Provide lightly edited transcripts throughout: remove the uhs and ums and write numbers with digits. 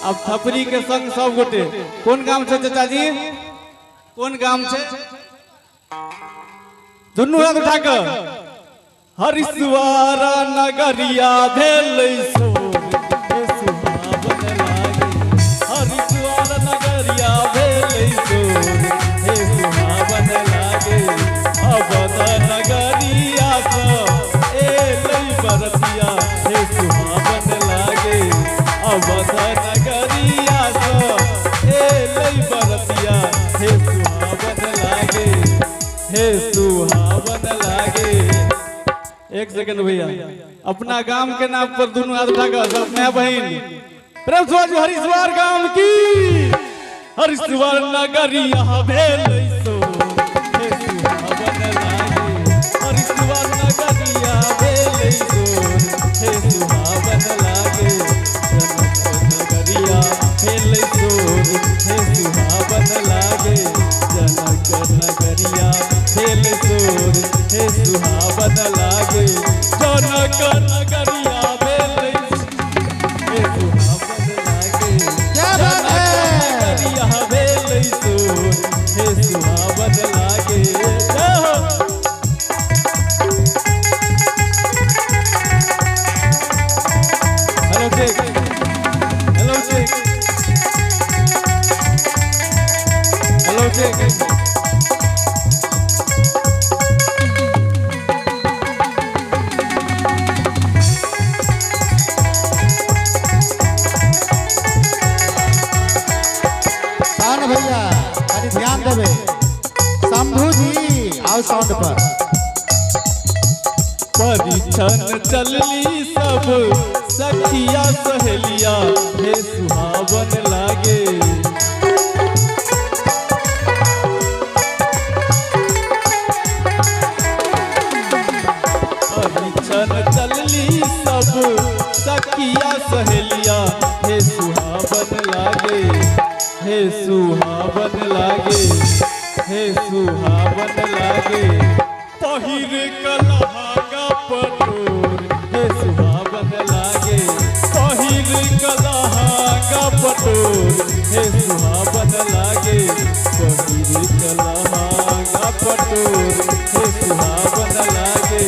अब थपरी के संग सब गोटे कौन गाम छे चाचा जी कौन गाम छे दुनू हाथ उठा के हरिद्वार नगरिया भेलै सोर हे सुहावन लागे हरिद्वार नगरिया भेलै सोर हे सुहावन लागे अवध नगरिया स एलै बरतिया हे सुहावन लागे अवध नगरिया स एलै बरतिया हे सुहावन लागे हे सुहावन लागे। एक सेकंड भैया अपना गांव के नाम पर दोनों हाथ उठाकर सब मैं बहन प्रेम से हरिद्वार गांव की हरिद्वार नगरिया भेलै सोर हे सुहावन लागे हरिद्वार नगरिया भेलै सोर हे सुहावन लागे जनक नगरिया भेलै सोर हे सुहावन लागे जनक नगरिया भेलै सोर हे सुहावन लागे जनक नगरिया भेलै हे सुहावन लागे जनक नगरिया भेलै सोर हे सुहावन लागे। Hello check hello check hello check भैया अरे ध्यान देवे शंभू जी आओ साउंड पर परिछन चलली सब सखिया सहेलिया हे सुहावन लागे परिछन चलली सब सखिया सहेलिया हे सुहावन लागे हे सुहावन लागे हे सुहावन लागे पहिर कलहागा पटोर हे सुहावन लागे पहिर कलहागा पटोर हे सुहावन लागे पहिर कलहागा पटोर हे सुहावन लागे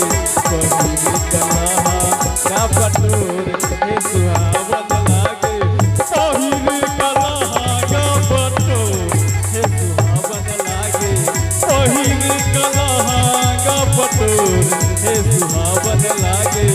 पहिर कलहागा पटोर हे सुहावन लागे पहिर कलहागा पटोर हे सुहावन लागे पहिर कलहागा पटोर हे सुहावन लागे।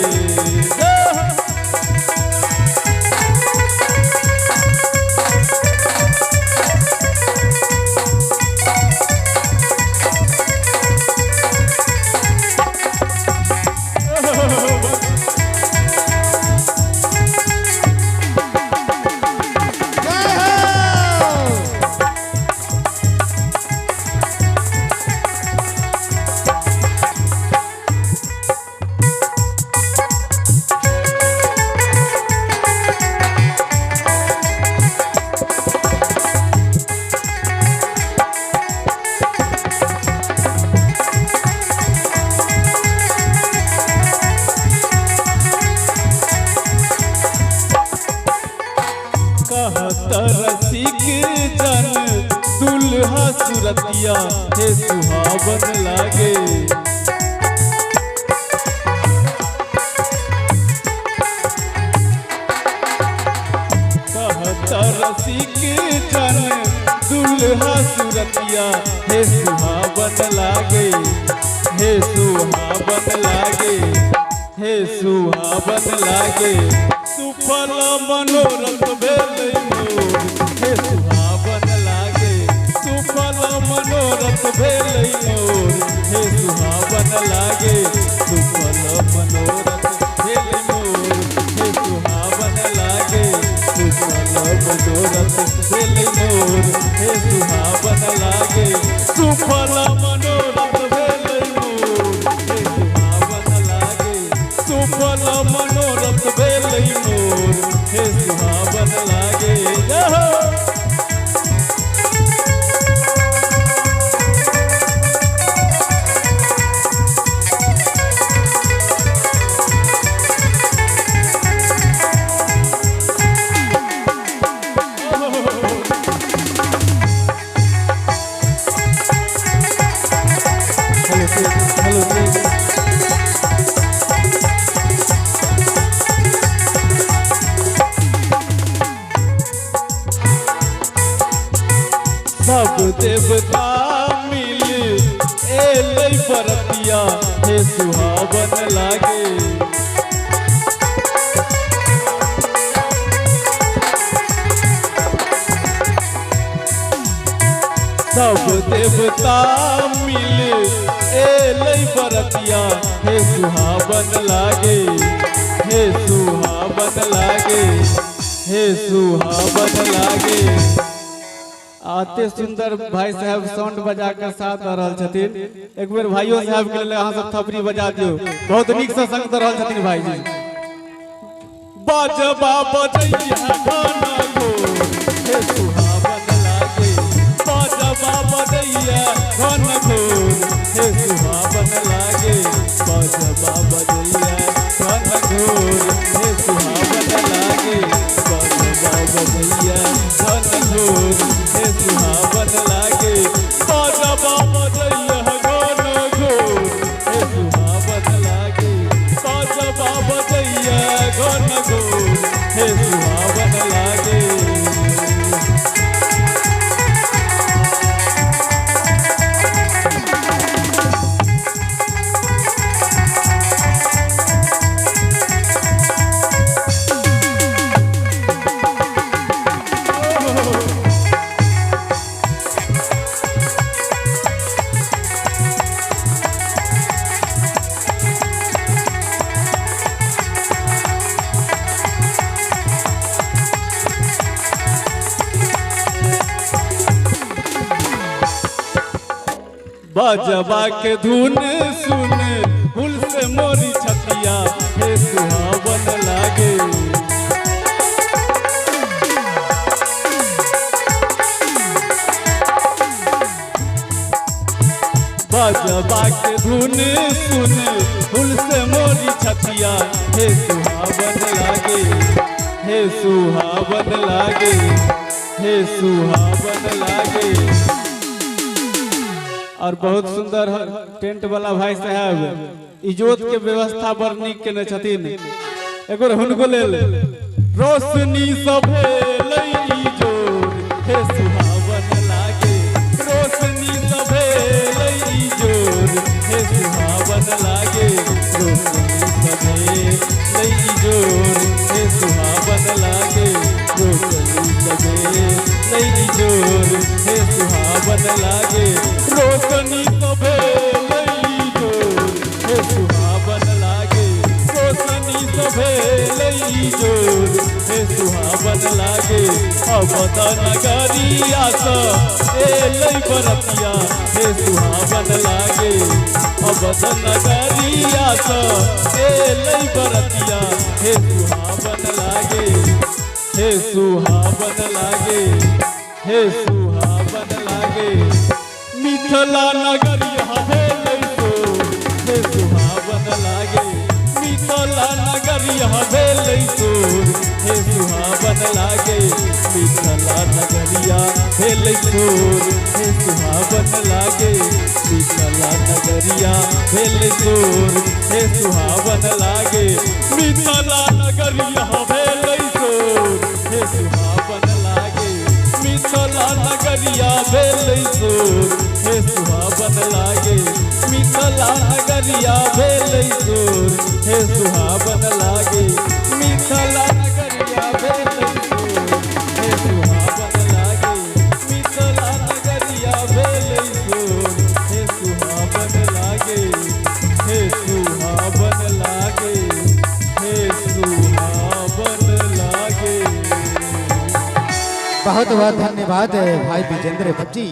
रसिक जन दुल्हा सुरतिया हे सुहावन लागे रसिक जन दुल्हा सुरतिया हे सुहावन लागे हे सुहावन लागे हे सुहावन लागे सुफल मनोरथ भेलै मोर हे सुहावन लागे सुफल मनोरथ भेलै मोर हे सुहावन लागे सुफल मनोरथ भेलै मोर हे सुहावन लागे सुफल मनोरथ भेलै मोर हे सुहावन लागे सुफल मनोरथ भेलै मोर हे सुहावन लागे सुफल मनोरथ भेलै मोर हे सुहावन लागे। सब देवता मिल एलै बरतिया हे सुहावन लागे। सब देवता मिल एलै बरतिया हे सुहावन लागे, हे सुहावन लागे, हे सुहावन लागे। आते सुंदर भाई साहब साउंड बजा कर साथ दऽ रहल छथिन। एक बेर भाइयों साहब के लिए अहाँ सब थपड़ी बजा दियो, बहुत नीक से संग दऽ रहल छथिन भाई जी। बाजबा बजैया गाना गो हे सुहावन लागे, बाजबा बजैया गाना गो हे सुहावन लागे, बाजबा बजैया गाना गो हे सुहावन लागे, बाजबा बजैया गाना गो हे सुहावन लागे, बाजबा बजैया गाना गो हे सुहावन लागे, बाजबा बजैया गाना गो हे सुहावन लागे। बाजबा के धुन सुन फूल से मोरी छतिया हे सुहावन लागे, बाजबा के धुन सुन फूल से मोरी छतिया हे सुहावन लागे, हे सुहावन लागे, हे सुहावन लागे। और बहुत सुंदर टेंट वाला भाई साहब इजोत के व्यवस्था बड़ नीक केने छथिन। एगो हुनको लेल रोशनी सब भेलै इजोर हे सुहावन लागे, रोशनी सब भेलै इजोर हे सुहावन लागे, रोशनी सब भेलै इजोर हे सुहावन लागे, रोशनी सब भेलै इजोर हे सुहावन लागे, रोशनी सब भेलै इजोर हे सुहावन लागे, रोशनी सब भेलै इजोर हे सुहावन लागे। अवध नगरिया सँ एलै बरतिया हे सुहावन लागे, अवध नगरिया सँ एलै बरतिया हे सुहावन लागे, हे सुहावन लागे, हे सुहावन लागे। मिथिला नगरिया भेलै तोर हे सुहावन लागे, मिथिला नगरिया भेलै तोर हे सुहावन लागे, मिथिला नगरिया भेलै तोर हे सुहावन लागे, मिथिला नगरिया भेलै तोर हे सुहावन लागे, मिथिला नगरिया भेलै तोर हे सुहावन लागे, मिथिला नगरिया भेलै तोर हे सुहावन लागे, मिथिला नगरिया भेलै तोर हे सुहावन लागे, मिथिला नगरिया भेलै तोर हे सुहावन लागे, मिथिला नगरिया भेलै तोर हे सुहावन लागे, हे सुहावन लागे, हे सुहावन लागे। बहुत बहुत धन्यवाद भाई विजेंद्र भट्टी।